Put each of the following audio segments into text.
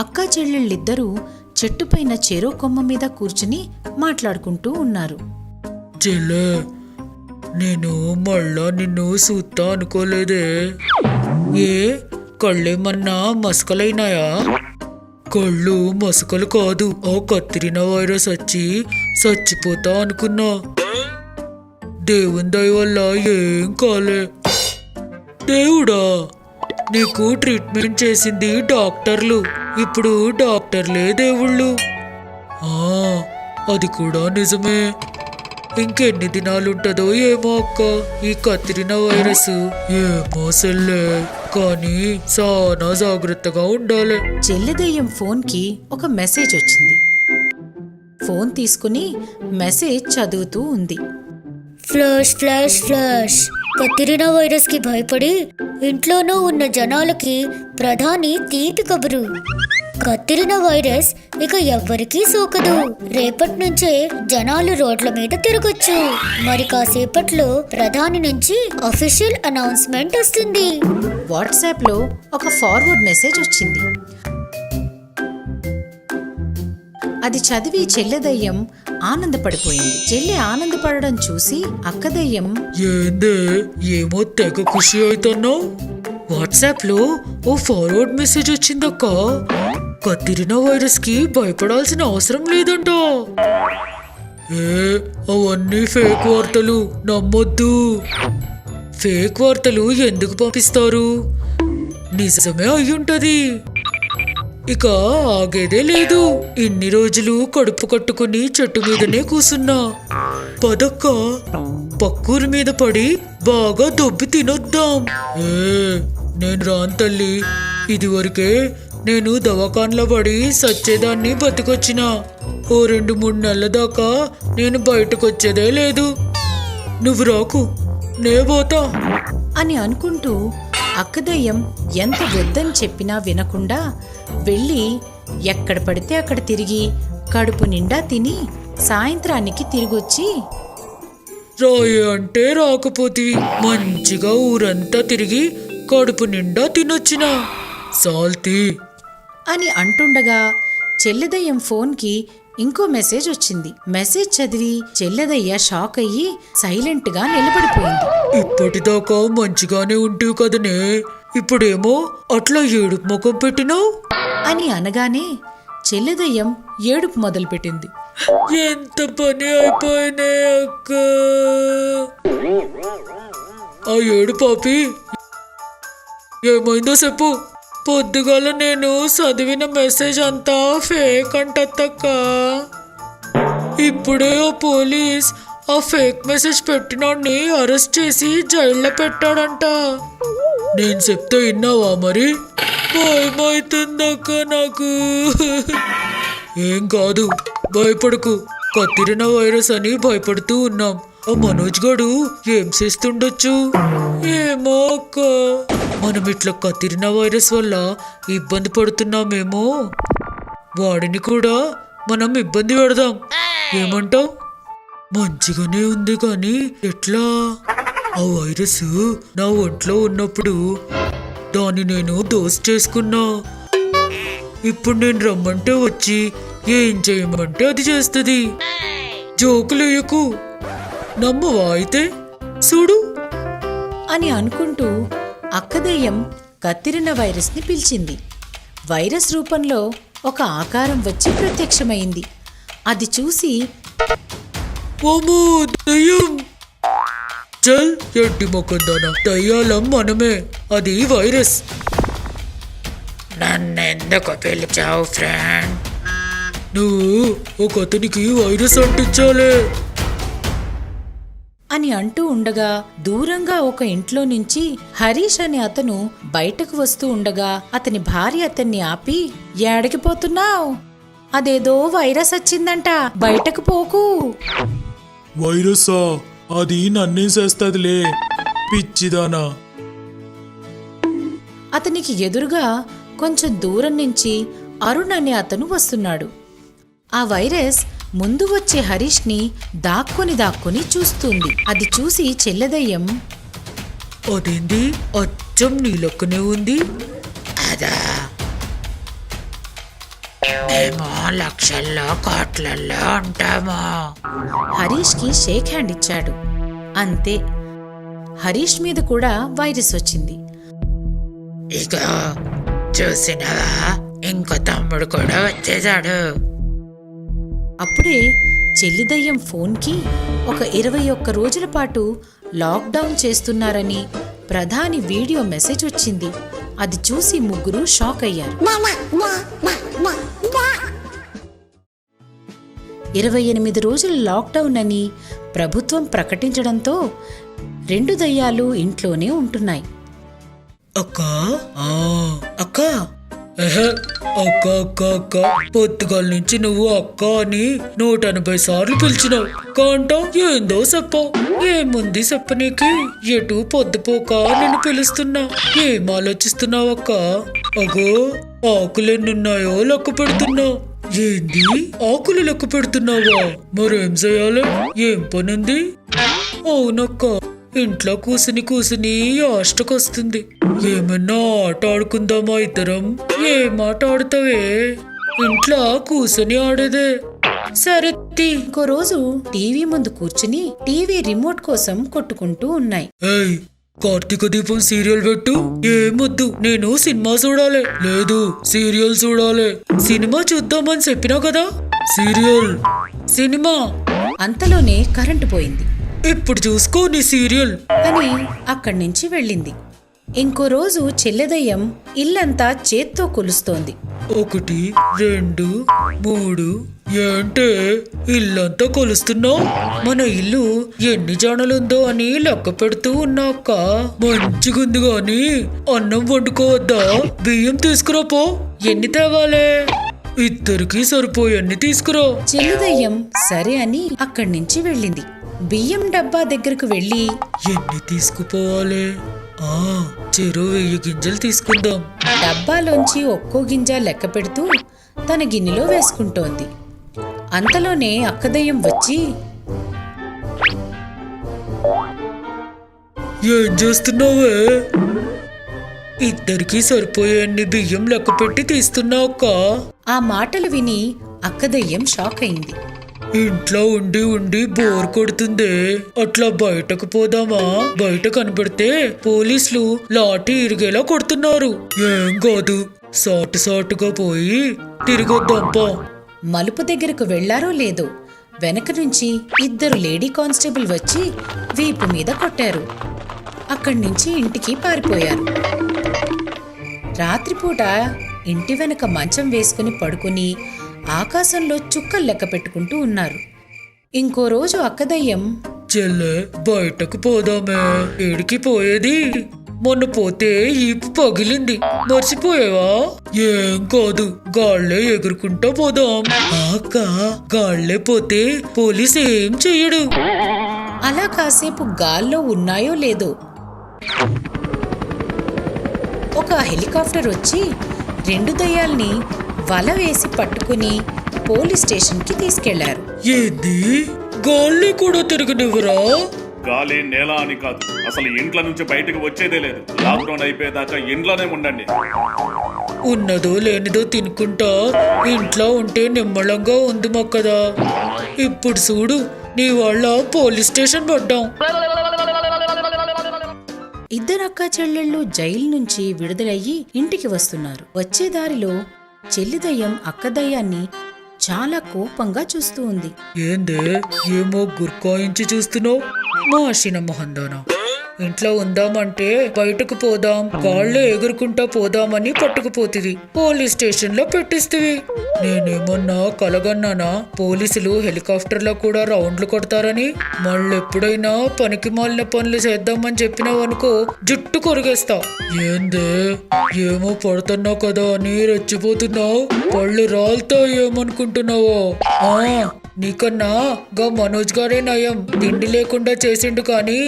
అక్కా చెల్లెళ్ళిద్దరూ చెట్టుపైన చెరో కొమ్మ మీద కూర్చుని మాట్లాడుకుంటూ ఉన్నారు. చెల్లె, నేను మళ్ళా నిన్ను చూస్తా అనుకోలేదే. ఏ కళ్ళేమన్నా మసకలైనాయా? కళ్ళు మసకలు కాదు, ఆ కత్తిరిన వైరస్ వచ్చి చచ్చిపోతా అనుకున్నా. దేవుని దయ వల్ల ఏం కాలే. దేవుడా, నీకు ట్రీట్మెంట్ చేసింది డాక్టర్లు, ఇప్పుడు డాక్టర్లే దేవుళ్ళు. అది కూడా నిజమే. ఇంకెన్ని దినాలుంటదో ఏమో అక్క ఈ కత్తిరిన వైరస్. ఏమో సెల్లే, కానీ చాలా జాగ్రత్తగా ఉండాలి. చెల్లెదయ్యం ఫోన్కి ఒక మెసేజ్ వచ్చింది. ఫోన్ తీసుకుని మెసేజ్ చదువుతూ ఉంది. Flash flash flash. కత్తిరిన వైరస్ కి భయపడి ఇంట్లోనూ ఉన్న జనాలకి ప్రధాని తీపి కబురు. కత్తిరిన వైరస్ ఇక ఎవ్వరికీ సోకదు. రేపటి నుంచే జనాలు రోడ్ల మీద తిరగొచ్చు. మరి కాసేపట్లో ప్రధాని నుంచి అఫీషియల్ అనౌన్స్మెంట్ వస్తుంది. వాట్సాప్లో ఒక ఫార్వర్డ్ మెసేజ్ వచ్చింది. అది చదివి చెల్లెదయ్యం ఆనందపడిపోయింది. చెల్లె ఆనందపడడం చూసి అక్కదయ్యం, ఏందే ఏమో తెగ ఖుషి అవుతున్నావు? వాట్సాప్లో ఓ ఫార్వర్డ్ మెసేజ్ వచ్చిందక్క. కత్తిరిన వైరస్ కి భయపడాల్సిన అవసరం లేదంట. అవన్నీ ఫేక్ వార్తలు, నమ్మొద్దు. ఫేక్ వార్తలు ఎందుకు పంపిస్తారు? నిజమే అయ్యుంటది. ఇక ఆగేదే లేదు. ఇన్ని రోజులు కడుపు కట్టుకుని చెట్టు మీదనే కూసున్నా. పదక్క, పక్కూరి మీద పడి బాగా దొబ్బి తినొద్దాం. నేను రాను తల్లి. ఇదివరకే నేను దవాఖాన్లో పడి సచ్చేదాన్ని బతికొచ్చిన. ఓ 2-3 నెలల దాకా నేను బయటకొచ్చేదే లేదు. నువ్వు రాకు, నే పోతా అని అనుకుంటూ అక్కదయ్యం ఎంత వద్దని చెప్పినా వినకుండా వెళ్ళి ఎక్కడ పడితే అక్కడ తిరిగి కడుపు నిండా తిని సాయంత్రానికి తిరిగొచ్చి, రాయే అంటే రాకపోతివి, మంచిగా ఊరంతా తిరిగి కడుపు నిండా తినొచ్చిన సాల్తీ అని అంటుండగా చెల్లెదయ్యం ఫోన్కి ఇంకో మెసేజ్ వచ్చింది. మెసేజ్ చదివి చెల్లెదయ్య షాక్ అయ్యి సైలెంట్ గా నిలబడిపోయింది. ఇప్పటిదాకా మంచిగానే ఉంటావు కదనే, ఇప్పుడేమో అట్లా ఏడుపు ముఖం పెట్టినావు అని అనగానే చెల్లెదయ్యం ఏడుపు మొదలుపెట్టింది. ఎంత పని అయిపోయినే అక్క. ఆ ఏడు పాపి ఏమైందో చెప్పు. పొద్దుగాల నేను చదివిన మెసేజ్ అంతా ఫేక్ అంటక్క. ఇప్పుడే ఆ పోలీస్ ఆ ఫేక్ మెసేజ్ పెట్టినోడిని అరెస్ట్ చేసి జైల్లో పెట్టాడంట. నేను చెప్తే విన్నావా మరి? భయమైతుందక్క నాకు. ఏం కాదు, భయపడకు. కత్తిరిన వైరస్ అని భయపడుతూ ఉన్నాం. ఆ మనోజ్ గడు ఏం చేస్తుండొచ్చు ఏమో అక్క. మనం ఇట్లా కత్తిరిన వైరస్ వల్ల ఇబ్బంది పడుతున్నామేమో, వాడిని కూడా మనం ఇబ్బంది పెడదాం. ఏమంటావ్? మంచిగానే ఉంది కానీ ఎట్లా? ఆ వైరస్ నా ఒంట్లో ఉన్నప్పుడు దాన్ని నేను దోస్ చేసుకున్నా. ఇప్పుడు నేను రమ్మంటే వచ్చి ఏం చేయమంటే అది చేస్తుంది. జోకులేయకు, నమ్మవా అయితే చూడు అని అనుకుంటూ అక్కదయ్యం కత్తిరిన వైరస్ ని పిలిచింది. వైరస్ రూపంలో ఒక ఆకారం వచ్చి ప్రత్యక్షమైంది. అది చూసి, ఓమో దయ్యం, చల్ ఎడ్డి మొక్కదానా, దయ్యాలం మనమే, అది వైరస్. నన్నెందుకు పిలిచావు ఫ్రెండ్? నువ్వు ఒక అతనికి వైరస్ అంటించాలే అని అంటూ ఉండగా దూరంగా ఒక ఇంట్లో నుంచి హరీష్ అనే అతను బయటకు వస్తూ ఉండగా అతని భార్య అతన్ని ఆపి, ఏడకి పోతున్నావ్? అదేదో వైరస్ వచ్చిందంట, బయటకు పోకు. వైరసా? అది నన్నేం చేస్తదిలే పిచ్చిదానా. అతనికి ఎదురుగా కొంచెం దూరం నుంచి అరుణ్ అనే అతను వస్తున్నాడు. ఆ వైరస్ ముందు వచ్చే హరీష్ని దాక్కుని చూస్తుంది. అది చూసి చెల్లెదయ్యం, అదేంది అచ్చం నీ లెక్కనే ఉంది. అదా మేము లక్షల్లో కోట్లల్లో ఉంటాము. హరీష్కి షేక్ హ్యాండ్ ఇచ్చాడు. అంతే, హరీష్ మీద కూడా వైరస్ వచ్చింది. ఇక చూసినవా, ఇంకో తమ్ముడు కూడా వచ్చేసాడు. అప్పుడే చెల్లిదయ్యం ఫోన్కి ఒక 21 రోజుల పాటు లాక్డౌన్ చేస్తున్నారని ప్రధాని వీడియో మెసేజ్ వచ్చింది. అది చూసి ముగ్గురు షాక్ అయ్యారు. 28 రోజుల లాక్డౌన్ అని ప్రభుత్వం ప్రకటించడంతో 2 దయ్యాలు ఇంట్లోనే ఉంటున్నాయి. అక్క అక్క అక్క అక్క అక్క పొద్దుగాల నుంచి నువ్వు అక్క అని 180 సార్లు పిలిచినావు. కాంటా ఏందో చెప్పావు. ఏముంది చెప్పనీకి? ఎటు పొద్దుపోక నిన్ను పిలుస్తున్నా. ఏం ఆలోచిస్తున్నావు అక్క? అగో ఆకులెన్నున్నాయో లెక్క పెడుతున్నా. ఏంది ఆకులు లెక్క పెడుతున్నావా? మరేం చేయాలి? ఏం పనుంది? అవునక్క, ఇంట్లో కూసుని ఆష్టకొస్తుంది. ఏమన్నా ఆట ఆడుకుందామా ఇద్దరం? ఏం ఆట ఆడుతావే? ఇంట్లో కూసుని ఆడేదే. సరే, ఇంకో రోజు టీవీ ముందు కూర్చుని టీవీ రిమోట్ కోసం కొట్టుకుంటూ ఉన్నాయి. ఏయ్, కార్తీక దీపం సీరియల్ పెట్టు. ఏమొద్దు, నేను సినిమా చూడాలి. లేదు, సీరియల్ చూడాలి. సినిమా చూద్దామని చెప్పినా కదా. Serial, cinema. అంతలోనే కరెంటు పోయింది. ఇప్పుడు చూసుకో నీ సీరియల్ అని అక్కడి నుంచి వెళ్ళింది. ఇంకో రోజు చెల్లెదయ్యం ఇల్లంతా చేత్తో కొలుస్తోంది. 1, 2, 3. ఏంటే ఇల్లంతా కొలుస్తున్నావు? మన ఇల్లు ఎన్ని జానలుందో అని లెక్క పెడుతూ ఉన్నాక మంచిగుంది గాని అన్నం వండుకోవద్దా? బియ్యం తీసుకురాపో. ఎన్ని తేవాలే? ఇద్దరికి సరిపోయన్ని తీసుకురా. చెల్లెదయ్యం సరే అని అక్కడి నుంచి వెళ్ళింది. బియ్యం డబ్బా దగ్గరకు వెళ్ళి ఎన్ని తీసుకుపోవాలి? చెరో 1000 గింజలు తీసుకుందాం. డబ్బాలోంచి ఒక్కో గింజ లెక్క పెడుతూ తన గిన్నెలో వేసుకుంటోంది. అంతలోనే అక్కదయ్యం వచ్చి, ఏం చేస్తున్నావే? ఇద్దరికి సరిపోయేన్ని బియ్యం లెక్క పెట్టి తీస్తున్నావుక్క. ఆ మాటలు విని అక్కదయ్యం షాక్ అయింది. ఇంట్లో ఉండి బోర్ కొడుతుంది. అట్లా బయటకు పోదామా? బయట కనబడితే పోలీసులు లాఠీ ఇరిగేలా కొడుతున్నారు. ఏం కాదు, సాటుగా పోయి తిరిగొద్దాంపా. మలుపు దగ్గరకు వెళ్లారో లేదో వెనక నుంచి 2 లేడీ కానిస్టేబుల్ వచ్చి వీపు మీద కొట్టారు. అక్కడి నుంచి ఇంటికి పారిపోయారు. రాత్రిపూట ఇంటి వెనక మంచం వేసుకుని పడుకుని ఆకాశంలో చుక్కలు లెక్క పెట్టుకుంటూ ఉన్నారు. ఇంకో రోజు అక్కదయ్యం, చెల్లె బయటకు పోదామే. ఏడికి పోయేది? మొన్న పోతే ఈపు పగిలింది, మర్చిపోయావా? ఏం కాదు, గాళ్ళే ఎగురుకుంటా పోదాం. అక్క, గాళ్ళే పోతే పోలీసు ఏం చెయ్యడు. అలా కాసేపు గాల్లో ఉన్నాయో లేదో ఒక హెలికాప్టర్ వచ్చి 2 దయ్యాల్ని వల వేసి పట్టుకుని పోలీస్ స్టేషన్కి తీసుకెళ్లారు. ఏంది, గాళ్ళే కూడా తిరగనివ్వరా? గాలి నేల అని కాదు, అసలు ఇంట్లో నుంచి బయటకు వచ్చేదే లేదు. లాక్డౌన్ అయిపోయేదాకా ఇంట్లోనే ఉండండి. ఉన్నదో లేనిదో తినుకుంటా ఇంట్లో ఉంటే నిమ్మళంగా ఉంది మొక్కదా. ఇప్పుడు చూడు, నీ వాళ్ళ పోలీస్ స్టేషన్ పడ్డాం. 2 అక్కా చెల్లెళ్ళు జైలు నుంచి విడుదలయ్యి ఇంటికి వస్తున్నారు. వచ్చే దారిలో చెల్లిదయ్యం అక్కదయ్యాన్ని చాలా కోపంగా చూస్తూ ఉంది. ఏందే, ఏమో గుర్కాయించి చూస్తున్నావు? మాషిన మొహందానా. ఇంట్లో ఉందామంటే బయటకు పోదాం, గాళ్ళే ఎగురుకుంటా పోదామని పట్టుకుపోతివి. పోలీస్ స్టేషన్ లో పెట్టిస్తివి. నేనేమన్నా కలగన్నానా పోలీసులు హెలికాప్టర్లో కూడా రౌండ్లు కొడతారని? మళ్ళెప్పుడైనా పనికి మాలిన పనులు చేద్దామని చెప్పినావనుకో జుట్టు కొరిగేస్తా. ఏందే, ఏమో పడుతున్నావు కదా అని రెచ్చిపోతున్నావు. పళ్ళు రాలుతా ఏమనుకుంటున్నావో? నీకన్నా గా మనోజ్ గారే నయం. తిండి లేకుండా చేసిండు కానీ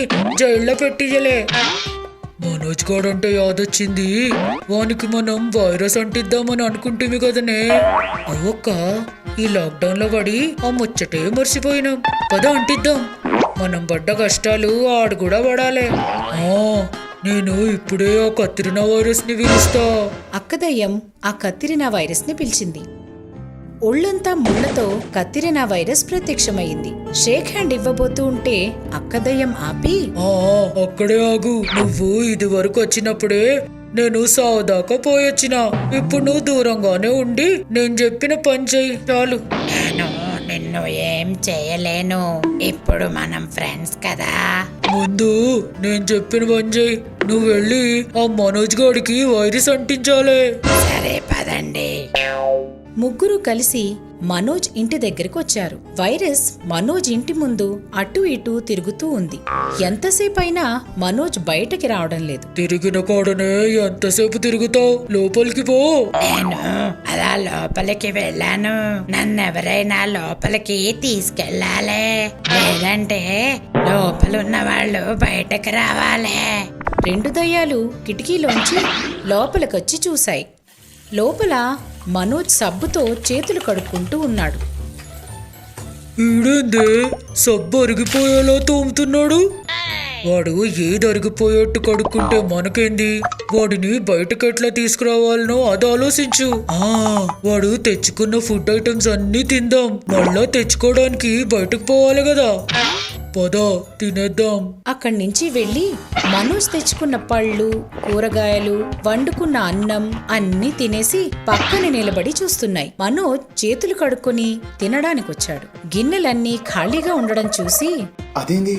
జైల్లో పెట్టియలే. మనోజ్ గారు అంటే యాదొచ్చింది, వానికి మనం వైరస్ అంటిద్దామని అనుకుంటుంది కదనే. అవక్క, ఈ లాక్డౌన్ లో పడి ఆ ముచ్చటే మర్చిపోయినాం. పద అంటిద్దాం. మనం పడ్డ కష్టాలు ఆడు కూడా పడాలే. నేను ఇప్పుడే ఆ కత్తిరిన వైరస్ ని పిలుస్తా. అక్కదయ్యం ఆ కత్తిరిన వైరస్ ని పిలిచింది. ఒళ్ళంతా ముళ్లతో కత్తిరినా వైరస్ ప్రత్యక్షమైంది. షేక్ హ్యాండ్ ఇవ్వబోతూ ఉంటే అక్కదయ్యం ఆపి, ఆ అక్కడే ఆగు. నువ్వు ఇది వరకు వచ్చినప్పుడే నేను సావుదాకా పోయొచ్చినా. ఇప్పుడు నువ్వు దూరంగానే ఉండి నేను చెప్పిన పని చెయ్యి చాలు. నేను నిన్ను ఏం చేయలేను. ఇప్పుడు మనం ఫ్రెండ్స్ కదా. ముందు నేను చెప్పిన పని చెయ్యి. నువ్వు వెళ్ళి ఆ మనోజ్ గాడికి వైరస్ అంటించాలే. సరే పదండి. ముగ్గురు కలిసి మనోజ్ ఇంటి దగ్గరికి వచ్చారు. వైరస్ మనోజ్ ఇంటి ముందు అటు ఇటు తిరుగుతూ ఉంది. ఎంతసేపైనా మనోజ్ బయటకి రావడం లేదు. తిరిగిన కాడనే ఎంతసేపు తిరుగుతావు? లోపలికి పో. నేను అలా లోపలికి వెళ్ళాను. నన్నెవరైనా లోపలికి తీసుకెళ్ళాలే, లేదంటే లోపలున్న వాళ్ళు బయటకు రావాలే. రెండు దయ్యాలు కిటికీలోంచి లోపలికొచ్చి చూశాయి. లోపల మనోజ్ సబ్బుతో చేతులు కడుక్కుంటూ ఉన్నాడు. ఈడేందే సబ్బు అరిగిపోయేలా తోముతున్నాడు? వాడు ఏది అరిగిపోయేట్టు కడుక్కుంటే మనకేంది? వాడిని బయటకెట్లా తీసుకురావాలనో అది ఆలోచించు. వాడు తెచ్చుకున్న ఫుడ్ ఐటమ్స్ అన్నీ తిందాం. మళ్ళా తెచ్చుకోవడానికి బయటకు పోవాలి కదా. పద తినేద్దాం. అక్కడి నుంచి వెళ్లి మనోజ్ తెచ్చుకున్న పళ్ళు, కూరగాయలు, వండుకున్న అన్నం అన్నీ తినేసి పక్కన నిలబడి చూస్తున్నాయి. మనోజ్ చేతులు కడుక్కొని తినడానికొచ్చాడు. గిన్నెలన్నీ ఖాళీగా ఉండడం చూసి, అదేంది,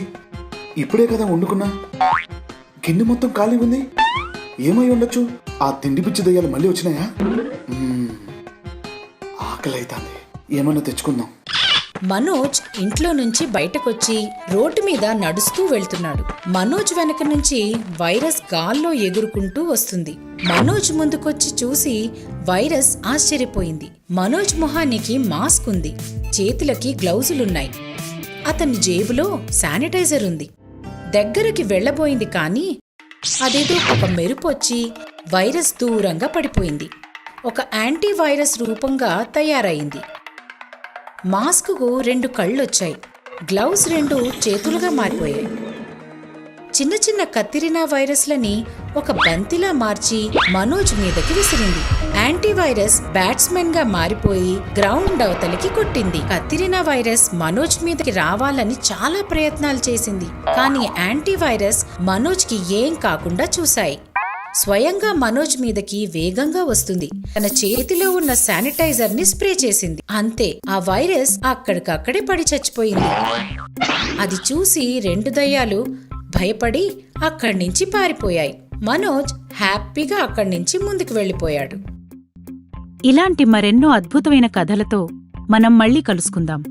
ఇప్పుడే కదా వండుకున్నా, గిన్నె మొత్తం ఖాళీ ఉంది. ఏమై ఉండొచ్చు? ఆ తిండి పిచ్చి దయ్యాలు మళ్ళీ వచ్చినాయా? ఆకలి అవుతుంది, ఏమన్నా తెచ్చుకుందాం. మనోజ్ ఇంట్లో నుంచి బయటకొచ్చి రోడ్డు మీద నడుస్తూ వెళ్తున్నాడు. మనోజ్ వెనక నుంచి వైరస్ గాల్లో ఎగురుకుంటూ వస్తుంది. మనోజ్ ముందుకొచ్చి చూసి వైరస్ ఆశ్చర్యపోయింది. మనోజ్ మొహానికి మాస్క్ ఉంది, చేతులకి గ్లౌజులున్నాయి. అతని జేబులో శానిటైజర్ ఉంది. దగ్గరికి వెళ్లబోయింది కానీ అదేదో ఒక మెరుపొచ్చి వైరస్ దూరంగా పడిపోయింది. ఒక యాంటీవైరస్ రూపంగా తయారైంది. మాస్కుకు 2 కళ్ళొచ్చాయి. గ్లౌస్ 2 చేతులుగా మారిపోయాయి. చిన్న చిన్న కత్తిరినా వైరస్లని ఒక బంతిలా మార్చి మనోజ్ మీదకి విసిరింది. యాంటీవైరస్ బ్యాట్స్మెన్ గా మారిపోయి గ్రౌండ్ అవతలికి కొట్టింది. కత్తిరినా వైరస్ మనోజ్ మీదకి రావాలని చాలా ప్రయత్నాలు చేసింది. కానీ యాంటీవైరస్ మనోజ్ కి ఏం కాకుండా చూశాయి. స్వయంగా మనోజ్ మీదకి వేగంగా వస్తుంది. తన చేతిలో ఉన్న శానిటైజర్ ని స్ప్రే చేసింది. అంతే, ఆ వైరస్ అక్కడికక్కడే పడి చచ్చిపోయింది. అది చూసి 2 దయ్యాలు భయపడి అక్కడి నుంచి పారిపోయాయి. మనోజ్ హ్యాపీగా అక్కడి నుంచి ముందుకు వెళ్ళిపోయాడు. ఇలాంటి మరెన్నో అద్భుతమైన కథలతో మనం మళ్ళీ కలుసుకుందాం.